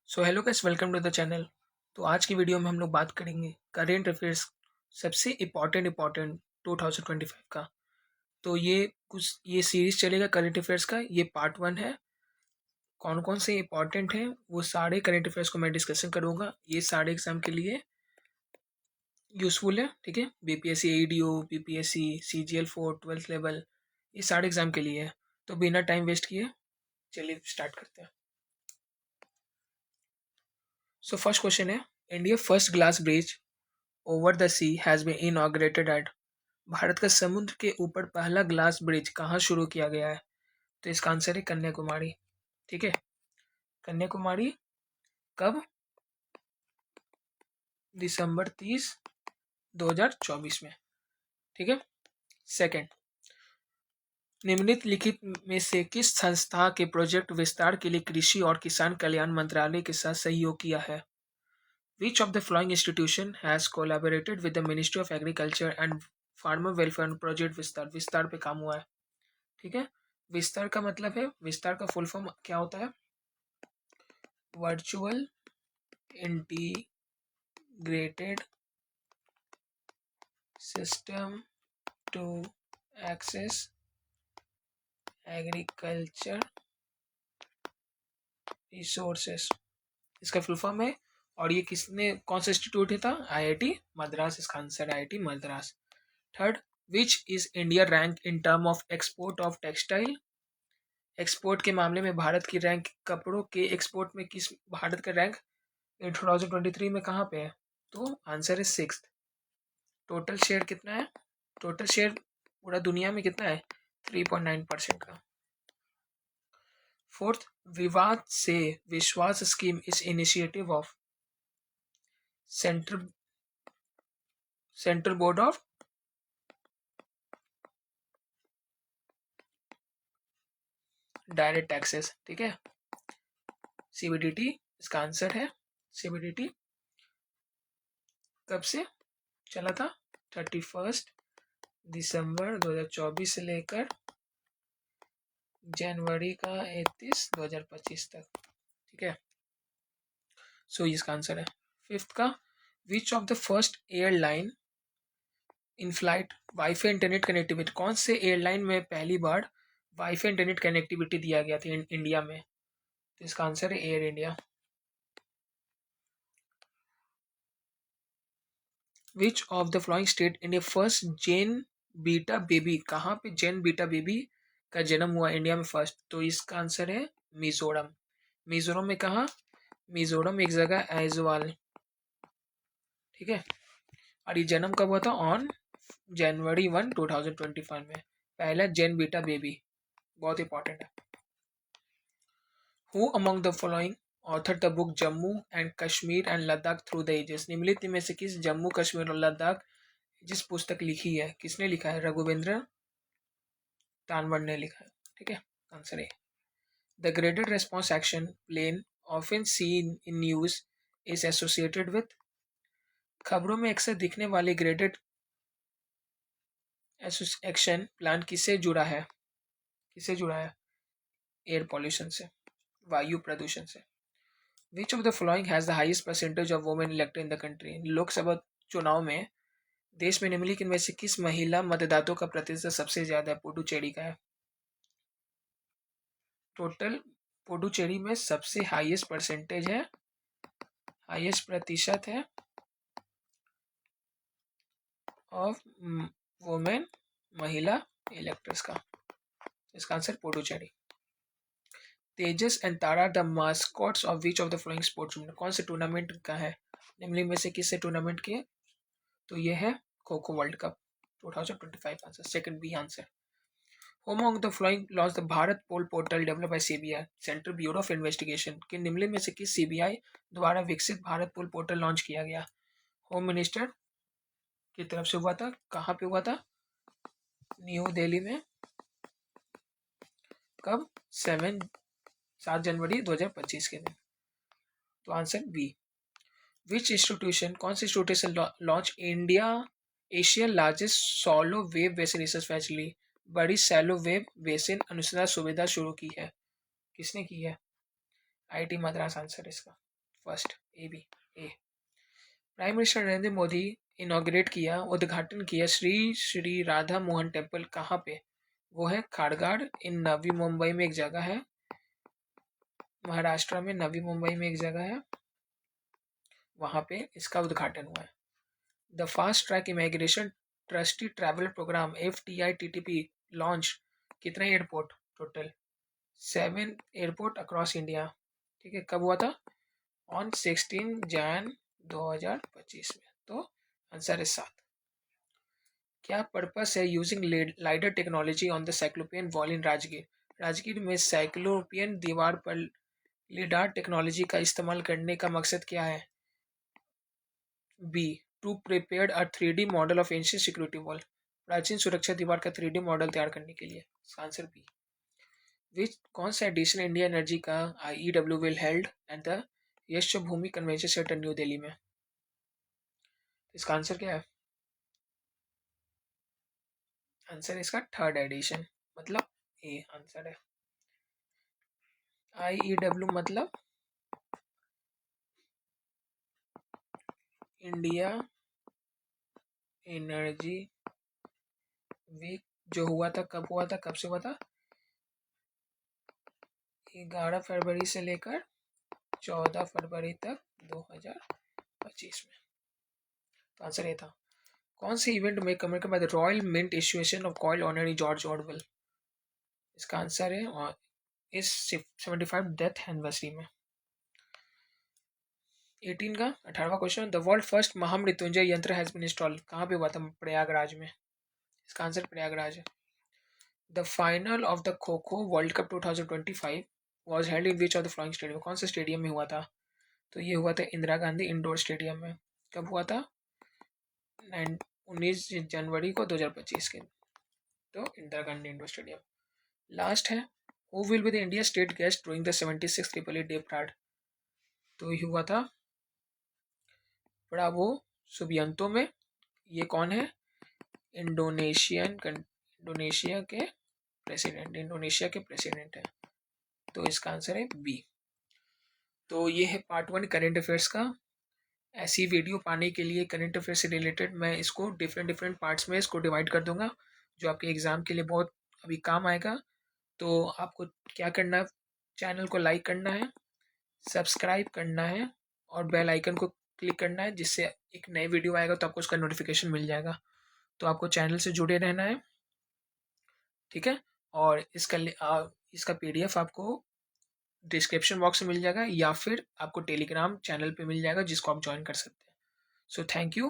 So hello guys, welcome to the channel. तो आज की वीडियो में हम लोग बात करेंगे करेंट अफेयर्स सबसे इम्पोर्टेंट 2025 का। तो ये सीरीज चलेगा करेंट अफेयर्स का। ये पार्ट 1 है। कौन कौन से इम्पोर्टेंट हैं वो सारे करेंट अफेयर्स को मैं डिस्कशन करूँगा। ये सारे एग्जाम के लिए यूज़फुल है, ठीक है। BPSC, AEDO, BPSC, CGL 4 12th level, ये सारे एग्जाम के लिए है। तो बिना टाइम वेस्ट किए चलिए स्टार्ट करते हैं। सो फर्स्ट क्वेश्चन है, India first glass bridge over the sea has been inaugurated at. Bharat का समुद्र के ऊपर पहला ग्लास ब्रिज कहाँ शुरू किया गया है? तो इसका आंसर है कन्याकुमारी, ठीक है। कन्याकुमारी कब? दिसंबर 30, 2024 में, ठीक है। सेकंड, निम्नलिखित में से किस संस्था के प्रोजेक्ट विस्तार के लिए कृषि और किसान कल्याण मंत्रालय के साथ सहयोग किया है? Which of the following institution has collaborated with the Ministry of Agriculture and Farmer Welfare on Project विस्तार? विस्तार पे काम हुआ है, ठीक है। विस्तार का मतलब है, विस्तार का फुल फॉर्म क्या होता है? Virtual integrated system to access agriculture resources, इसका फुल फॉर्म है। और ये किसने, कौन सा इंस्टीट्यूट था? आईआईटी मद्रास, इसका answer IIT Madras. Third, which is India rank in term of export of textile? Export के मामले में भारत की रैंक, कपड़ों के एक्सपोर्ट में किस भारत का रैंक 2023 में कहाँ पे है? तो आंसर है 6th। टोटल शेयर कितना है? टोटल शेयर पूरा दुनिया में कितना है? 3.9% का। फोर्थ, विवाद से विश्वास स्कीम इस initiative of central central board of direct taxes, ठीक है, CBDT इसका आंसर है। CBDT कब से चला था? 31 दिसंबर 2024 से लेकर जनवरी का 31 2025 तक, ठीक है। सो इसका आंसर है। फिफ्थ का, विच of the first airline in flight wifi internet connectivity, कौन से एयरलाइन में पहली बार वाईफाई इंटरनेट कनेक्टिविटी दिया गया था इंडिया में? तो इसका आंसर है Air India. Which of the following state India first Gen Beta baby, कहाँ पे जेन बीटा बेबी का जन्म हुआ इंडिया में फर्स्ट? तो इसका आंसर है मिजोरम। मिजोरम में कहाँ? मिजोरम एक जगह ऐजवाल, ठीक है। और ये जन्म कब हुआ था? ऑन जनवरी 1 2025 में। पहला जेन बीटा बेबी, बहुत इंपॉर्टेंट है। Who among the following author the book Jammu and Kashmir and Ladakh through the ages? निम्नलिखित में से किस जम्मू कश्मीर और लद्दाख जिस पुस्तक लिखी है, किसने लिखा है? रघुवेंद्र तानवर ने लिखा है, ठीक है। आंसर है the graded response action plan often seen in news is associated with. खबरों में अक्सर दिखने वाले ग्रेडेड एक्शन प्लान किससे जुड़ा है? किससे जुड़ा है? एयर पॉल्यूशन से, वायु प्रदूषण से। विच of the following has the highest percentage of women elected in the country? Lok Sabha चुनाव में देश में निम्नलिखित में से किस महिला मतदाताओं का प्रतिशत सबसे ज्यादा है? पुडुचेरी का है। टोटल पुडुचेरी में सबसे हाईएस्ट परसेंटेज है, हाईएस्ट प्रतिशत है ऑफ वुमेन, महिला इलेक्टर्स का। इसका answer Puducherry. Tejas and Tara the mascots of which of the following sports? कौन से टूर्नामेंट का है? निम्नलिखित में से किससे टूर्नामेंट के? तो ये है kho kho world cup 2025। Answer second B answer. होम of the following launch the Bharatpol portal develop by CBI central bureau of investigation के निम्नलिखित में से किस सीबीआई द्वारा विकसित भारत पोल पोर्टल लॉन्च किया गया? होम मिनिस्टर की तरफ से हुआ था। कहाँ पे हुआ था? न्यू दिल्ली में। कब? 7 जनवरी 2025 के दिन। तो आंसर बी। विच इंस्टीट्यूशन, कौन सी institution launch India Asia largest shallow wave basin research facility, बड़ी सैलो वेव बेसिन अनुसंधान सुविधा शुरू की है? किसने की है? आईआईटी मद्रास आंसर इसका। First A B A. Prime minister Narendra Modi inaugurate किया, उद्घाटन किया श्री श्री राधा मोहन टेम्पल कहाँ पे? वो है खाड़गाड़ इन नवी मुंबई में एक जगह है, महाराष्ट्र में नवी मुंबई में एक जगह है, वहाँ पे इसका उद्घाटन हुआ है। The fast track immigration trusted traveller program FTITTP launch कितने airport total? 7 airport across India. ठीक है, कब हुआ था? ऑन 16 जैन 2025 में। तो आंसर है 7। क्या पर्पस है using lidar technology on the cyclopean wall in Rajgir? Rajgir में साइक्लोपियन दीवार पर लिडार टेक्नोलॉजी का इस्तेमाल करने का मकसद क्या है? B to prepare a 3D model of ancient security wall, प्राचीन सुरक्षा दीवार का 3D मॉडल तैयार करने के लिए। इसका आंसर बी। विच कौन सा एडिशन इंडिया एनर्जी का IEW will held at the Yashobhoomi convention centre new Delhi में? इसका आंसर क्या है? आंसर इसका 3rd एडिशन, मतलब ए आंसर है। IEW मतलब इंडिया एनर्जी वीक, जो हुआ था, कब हुआ था, कब से हुआ था? 11 फरवरी से लेकर 14 फरवरी तक 2025 में। तो आंसर ये था। कौन से इवेंट में comment by the royal mint issuance of coin honour George Orwell? इसका आंसर है और इस 75 डेथ एनिवर्सरी में। 18 का 18वां question, the world first Mahamrityunjay yantra has been installed कहाँ पे हुआ था? प्रयागराज में। इसका आंसर प्रयागराज है। द फाइनल ऑफ द खो kho world cup 2025 was held in which of the following stadium? कौन से स्टेडियम में हुआ था? तो ये हुआ था इंदिरा गांधी इंडोर स्टेडियम में। कब हुआ था? 19 जनवरी को 2025 के। तो Indira Gandhi indoor stadium. Last है, who will be the India state guest during the 76 republic day parade? तो ये हुआ था प्राबो सुबियांतो में। ये कौन है? इंडोनेशिया के प्रेसिडेंट हैं। तो इसका आंसर है बी। तो ये है पार्ट 1 करेंट अफेयर्स का। ऐसी वीडियो पाने के लिए करेंट अफेयर से रिलेटेड मैं इसको डिफरेंट पार्ट्स में इसको डिवाइड कर दूंगा, जो आपके एग्ज़ाम के लिए बहुत अभी काम आएगा। तो आपको क्या करना है? चैनल को लाइक करना है, सब्सक्राइब करना है और बेल आइकन को क्लिक करना है, जिससे एक नई वीडियो आएगा तो आपको उसका नोटिफिकेशन मिल जाएगा। तो आपको चैनल से जुड़े रहना है, ठीक है। और इसका PDF आपको डिस्क्रिप्शन बॉक्स में मिल जाएगा, या फिर आपको टेलीग्राम चैनल पे मिल जाएगा, जिसको आप ज्वाइन कर सकते हैं। So thank you.